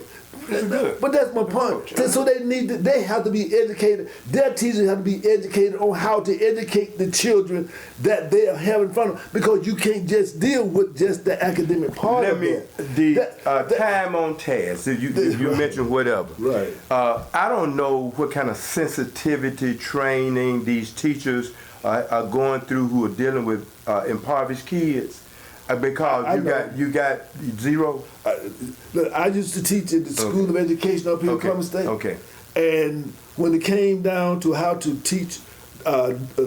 it's good. But that's my point. So they have to be educated. Their teachers have to be educated on how to educate the children that they have in front of them, because you can't just deal with just the academic part of it. Time on task. If you mention whatever. Right. I don't know what kind of sensitivity training these teachers are going through who are dealing with impoverished kids. Because you got zero. Look, I used to teach at the School of Education up here in Columbus State. Okay. And when it came down to how to teach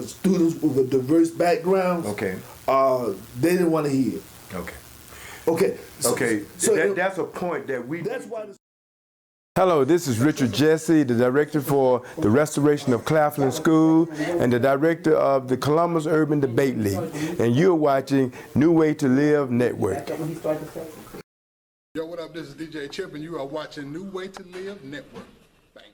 students with a diverse background, they didn't want to hear. Okay. So that's a point that we. That's why. Hello, this is Richard Jesse, the director for the restoration of Claflin School and the director of the Columbus Urban Debate League. And you're watching New Way to Live Network. Yo, what up? This is DJ Chip, and you are watching New Way to Live Network. Bang.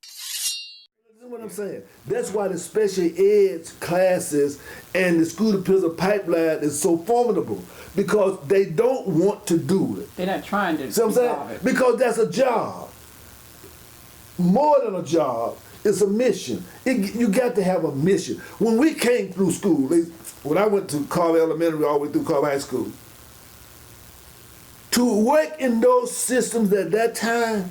This is what I'm saying. That's why the special ed classes and the school to prison pipeline is so formidable, because they don't want to do it. They're not trying to. See what I'm saying? Because that's a job. More than a job, it's a mission. You got to have a mission. When we came through school, when I went to Carver Elementary all the way through Carver High School, to work in those systems at that time,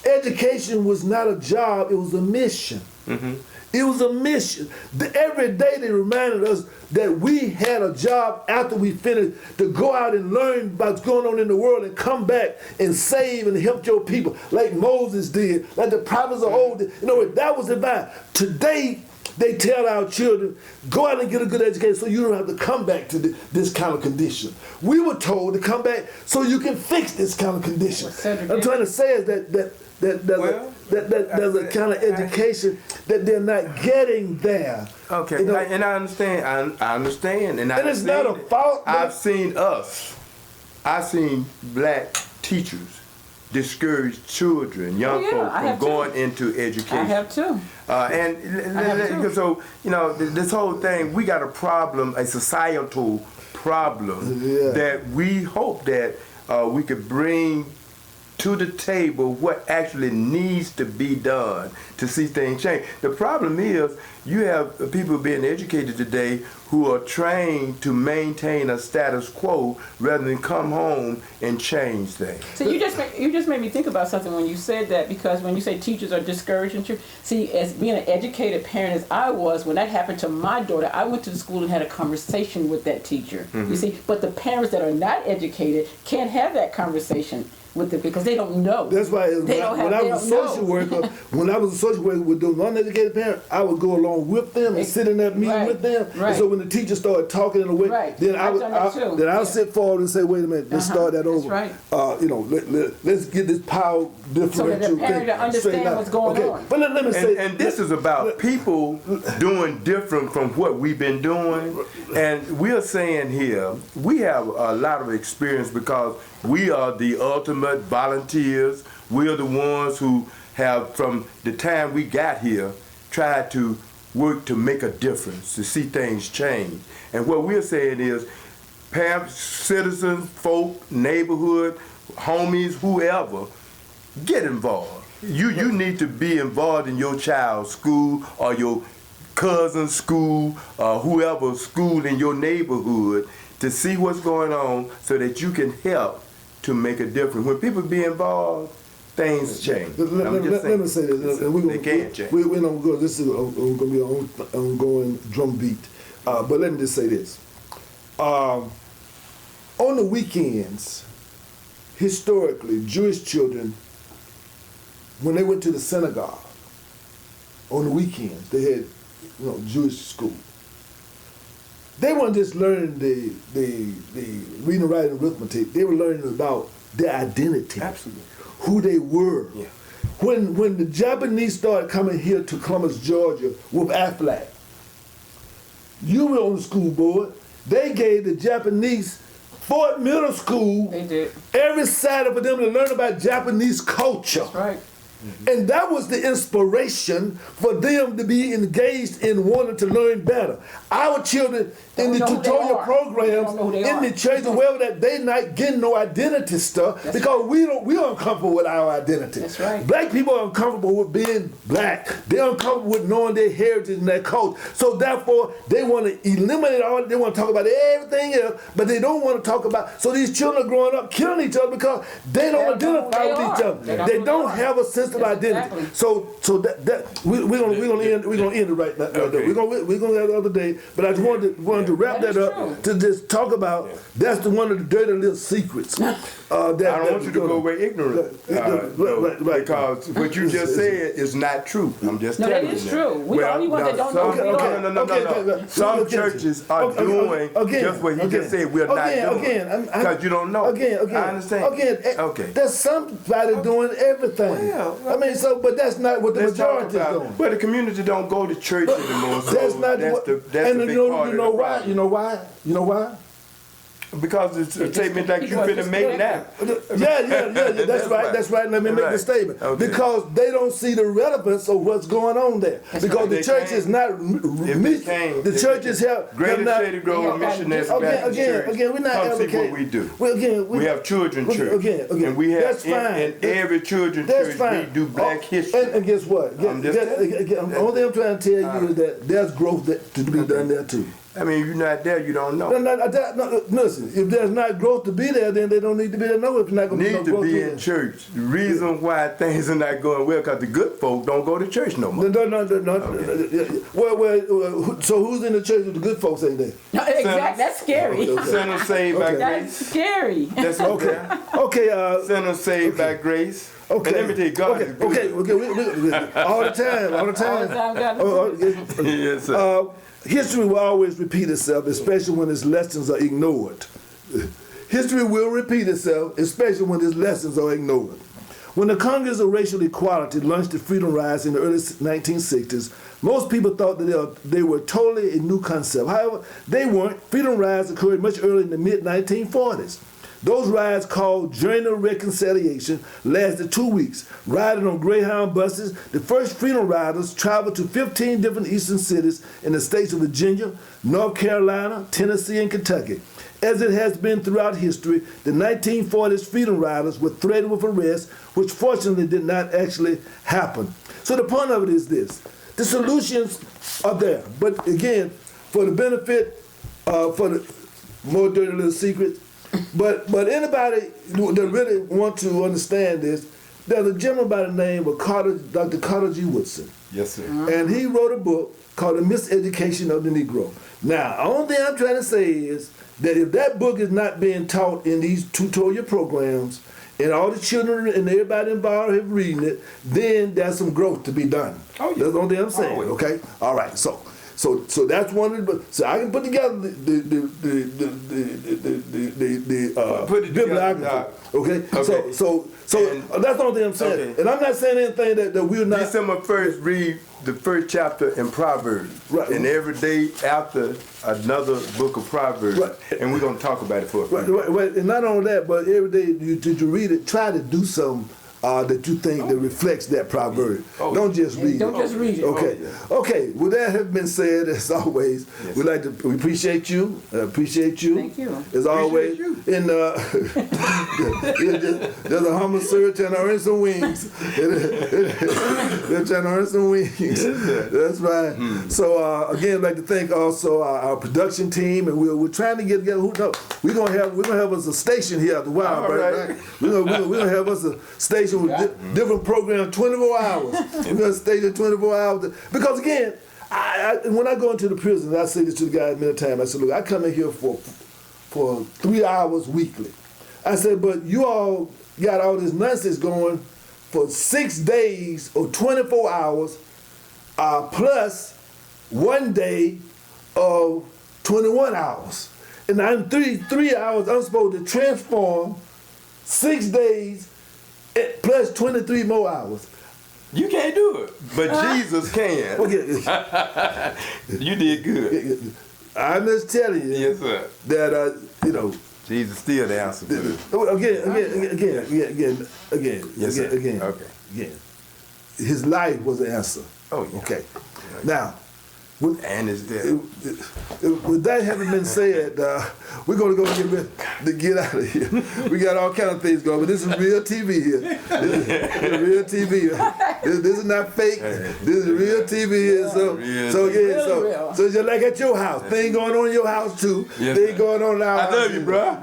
education was not a job, it was a mission. Mm-hmm. It was a mission. Every day they reminded us that we had a job after we finished to go out and learn about what's going on in the world and come back and save and help your people like Moses did, like the prophets of old did. You know, that was divine. Today, they tell our children, go out and get a good education so you don't have to come back to this kind of condition. We were told to come back so you can fix this kind of condition. I'm trying to say is that there's a kind of education that they're not getting there. Okay, you know? and I understand. I understand, and it's not a fault. I've seen us I seen black teachers discourage children, young folks from going into education. I have too. So, you know, this whole thing, we got a problem, a societal problem that we hope that we could bring to the table what actually needs to be done to see things change. The problem is you have people being educated today who are trained to maintain a status quo rather than come home and change things. So you just made me think about something when you said that, because when you say teachers are discouraging children, see, as being an educated parent as I was, when that happened to my daughter, I went to the school and had a conversation with that teacher. You see, but the parents that are not educated can't have that conversation with them because they don't know. That's why when I was a social worker with those uneducated parents, I would go along with them and sit in that meeting with them. And so when the teacher started talking in a way, then I'll sit forward and say, wait a minute, let's start that over. That's right. You know, let's get this power differential so that the parent thing understand what's going on. But let me say, and this is about people doing different from what we've been doing. And we're saying here, we have a lot of experience because we are the ultimate volunteers. We are the ones who have, from the time we got here, tried to work to make a difference, to see things change. And what we're saying is, parents, citizens, folk, neighborhood, homies, whoever, get involved. You need to be involved in your child's school or your cousin's school or whoever's school in your neighborhood to see what's going on so that you can help to make a difference. When people be involved, things change. Let me say this. They can't change. We're not go. This is going to be an ongoing drum beat. But let me just say this. On the weekends, historically, Jewish children, when they went to the synagogue, on the weekends, they had Jewish school. They weren't just learning the reading, writing, arithmetic. They were learning about their identity, Absolutely, who they were. Yeah. When the Japanese started coming here to Columbus, Georgia, with Aflac, you were on the school board. They gave the Japanese Fort Middle School every Saturday for them to learn about Japanese culture. That's right. And that was the inspiration for them to be engaged in wanting to learn better. Our children in the tutorial programs, in the church, or wherever that they not getting no identity stuff because we are uncomfortable with our identity. That's right. Black people are uncomfortable with being black. They're uncomfortable with knowing their heritage and their culture. So therefore, they want to eliminate all. They want to talk about everything else, but they don't want to talk about. So these children are growing up killing each other because they don't identify with each other. They don't have a sense of identity. So that we're gonna end it right now. Okay. We're gonna have the other day, but I just wanted to wrap that up to just talk about that's one of the dirty little secrets. I don't want you to go away ignorant, right. because what you just said is not true. I'm just telling you. No, that is true. We're the only ones that don't know. No. Some churches are doing just what he just said. We're not doing because you don't know. I understand. Okay. There's somebody doing everything. I mean, but that's not what the majority is doing. But the community don't go to church anymore. So that's not that's what. the big part you know why? You know why? You know why? Because it's a statement like you finna make now. Yeah. That's right. Let me make the statement. Okay. Because they don't see the relevance of what's going on there. Because the church is not. The church is help. Greater Shady Grove Missionary Baptist Church. Again, we're not advocating what we do. Well, we have children's church. And we have that's fine. In every children's church we do black history. And guess what? The only thing I'm trying to tell you is that there's growth to be done there too. I mean, you're not there, you don't know. No, listen, if there's not growth to be there, then they don't need to be there. No, if not going to be no growth. Need to be in church. The reason why things are not going well because the good folk don't go to church no more. No. Well, so who's in the church if the good folks ain't there? No, exactly. That's scary. Sinners saved by grace. That's scary. That's okay. Okay. Sinners saved by grace. Okay. And let me tell you, God is good. Okay. All the time. Yes, sir. History will always repeat itself, especially when its lessons are ignored. History will repeat itself, especially when its lessons are ignored. When the Congress of Racial Equality launched the Freedom Rides in the early 1960s, most people thought that they were totally a new concept. However, they weren't. Freedom Rides occurred much earlier in the mid-1940s. Those rides, called Journey of Reconciliation, lasted 2 weeks. Riding on Greyhound buses, the first Freedom Riders traveled to 15 different eastern cities in the states of Virginia, North Carolina, Tennessee, and Kentucky. As it has been throughout history, the 1940s Freedom Riders were threatened with arrest, which fortunately did not actually happen. So the point of it is this. The solutions are there. But again, for the benefit, for the more dirty little secrets, but anybody that really want to understand this, there's a gentleman by the name of Dr. Carter G. Woodson. Yes, sir. And he wrote a book called The Miseducation of the Negro. Now, the only thing I'm trying to say is that if that book is not being taught in these tutorial programs, and all the children and everybody involved have reading it, then there's some growth to be done. Oh, yeah. That's the only thing I'm saying. Okay. All right. So that's one of the. So I can put together the bibliography. Okay. So that's the only thing I'm saying. Okay. And I'm not saying anything that we're not. December 1st, read the first chapter in Proverbs. Right. And every day after another book of Proverbs. Right. And we're gonna talk about it for a few minutes. Right. And not only that, but every day you read it, try to do something that you think that reflects that proverb. Oh, don't just read it. Don't just read it. Okay. Okay. With that have been said, as always, we appreciate you. Thank you. As always. And there's a humble servant trying to earn some wings. They're trying to earn some wings. That's right. So again, I'd like to thank also our production team, and we're trying to get together. Who knows? We're gonna have us a station here at the Wild, right? We're gonna have us a station with different programs, 24 hours. We're going to stay there 24 hours. Because again, when I go into the prison, I say this to the guys many times, I said, look, I come in here for 3 hours weekly. I said, but you all got all this nonsense going for 6 days or 24 hours, plus 1 day of 21 hours. And in 3 hours, I'm supposed to transform 6 days plus 23 more hours. You can't do it, but Jesus can. Okay. You did good. I'm just telling you. Yes, sir. That Jesus still the answer to this. Again. Okay. His life was the answer. Oh, yeah. Okay. Now. And it's there. With that having been said, we're going to go get out of here. We got all kind of things going, but this is real TV here. This is real TV. This is not fake. This is real TV here. So just like at your house, things going on in your house too. Yes, things going on in our house. I love you, bro.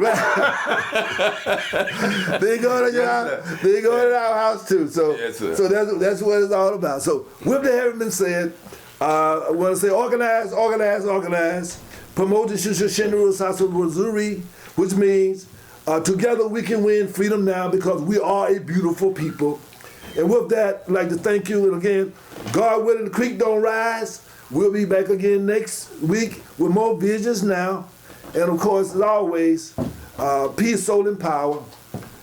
Things going on in your house. Things going on in our house too. So that's what it's all about. So with that having been said, I want to say organize. Promote the Shishinru Missouri, which means together we can win freedom now because we are a beautiful people. And with that, I'd like to thank you. And again, God willing, the creek don't rise. We'll be back again next week with more visions now. And of course, as always, peace, soul, and power.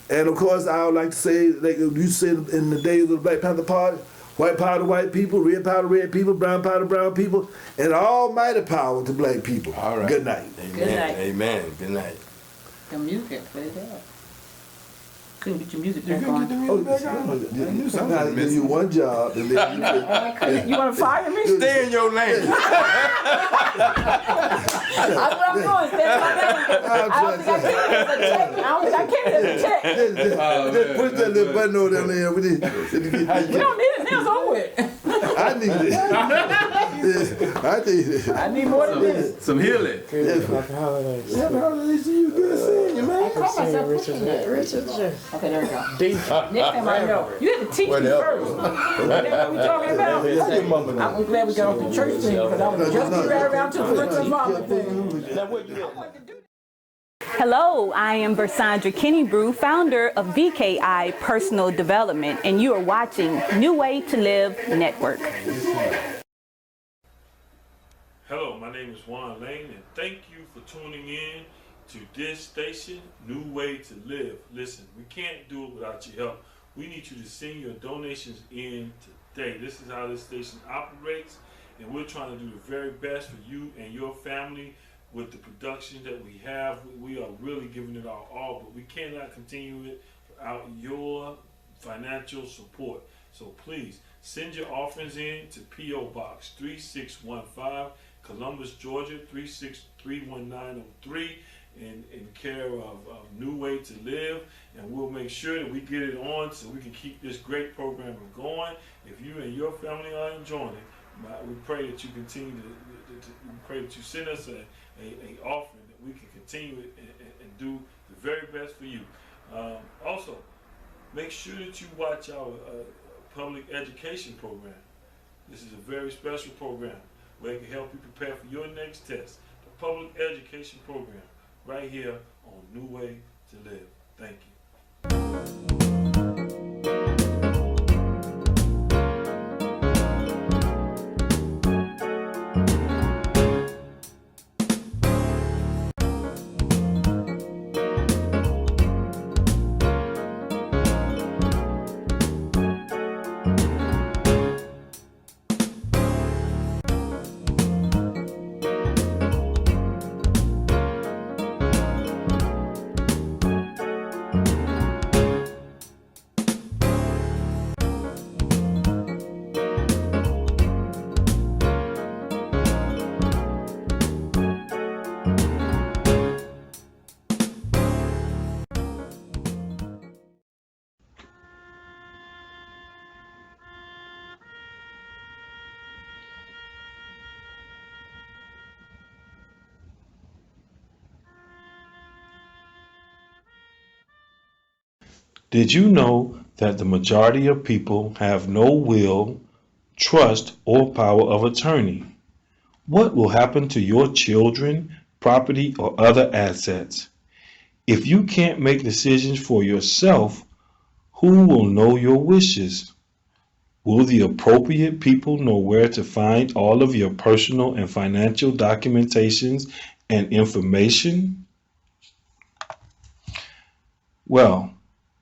And of course, I would like to say, like you said in the days of the Black Panther Party, white power to white people, red power to red people, brown power to brown people, and almighty power to black people. All right. Good night. Amen. Good night. Amen. Good night. The music, play it out. Couldn't get your music back You couldn't get the on. music back on? I knew something I'll was give missing. you one job, and then You want to fire me? Stay in your lane. That's what I'm doing. Stay in my lane. I don't think I came as a check. Just push that little button over there, man. We don't need it. It's over with. I need it. I need more than this. Some healing. Happy holidays to you. Good seeing you, man. I call myself Richard. Okay, there we go. Next time I know. You had to teach me first. What we talking about? I'm glad we got off the church thing because I was just getting right around to the Richard Mama thing. Hello, I am Versandra Kennebrew, founder of VKI Personal Development, and you are watching New Way to Live Network. Hello, my name is Juan Lane, and thank you for tuning in to this station, New Way to Live. Listen, we can't do it without your help. We need you to send your donations in today. This is how this station operates, and we're trying to do the very best for you and your family with the production that we have. We are really giving it our all, but we cannot continue it without your financial support. So please send your offerings in to P.O. Box 3615, Columbus, Georgia 3631903, in care of New Way to Live, and we'll make sure that we get it on so we can keep this great program going. If you and your family are enjoying it, we pray that you continue we pray that you send us a offering that we can continue it and do the very best for you. Also, make sure that you watch our public education program. This is a very special program where it can help you prepare for your next test. The public education program, right here on New Way to Live. Thank you. Did you know that the majority of people have no will, trust, or power of attorney? What will happen to your children, property, or other assets? If you can't make decisions for yourself, who will know your wishes? Will the appropriate people know where to find all of your personal and financial documentations and information? Well,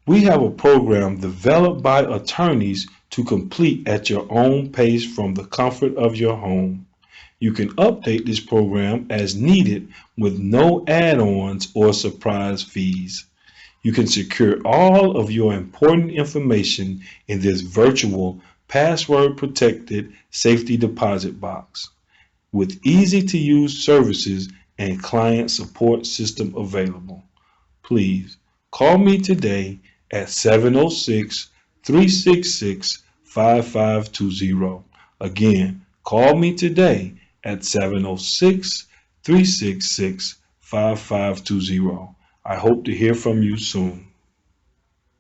we have a program developed by attorneys to complete at your own pace from the comfort of your home. You can update this program as needed with no add-ons or surprise fees. You can secure all of your important information in this virtual password-protected safety deposit box with easy-to-use services and client support system available. Please call me today at 706-366-5520. Again, call me today at 706-366-5520. I hope to hear from you soon.